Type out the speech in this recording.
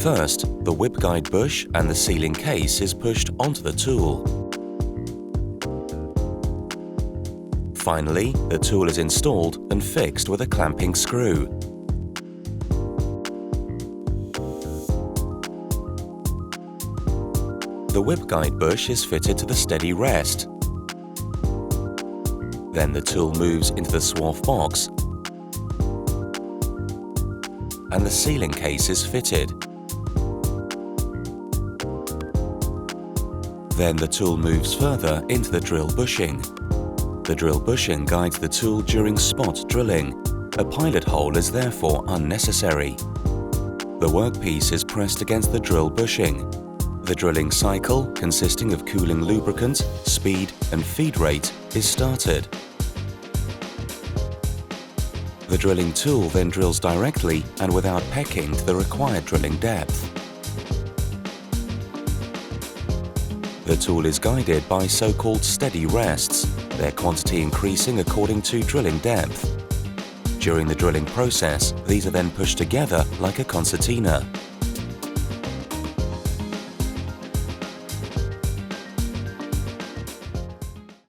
First, the whip guide bush and the sealing case is pushed onto the tool. Finally, the tool is installed and fixed with a clamping screw. The whip guide bush is fitted to the steady rest. Then the tool moves into the swath box and the sealing case is fitted. Then the tool moves further into the drill bushing. The drill bushing guides the tool during spot drilling. A pilot hole is therefore unnecessary. The workpiece is pressed against the drill bushing. The drilling cycle, consisting of cooling lubricant, speed and feed rate, is started. The drilling tool then drills directly and without pecking to the required drilling depth. The tool is guided by so-called steady rests, their quantity increasing according to drilling depth. During the drilling process, these are then pushed together like a concertina.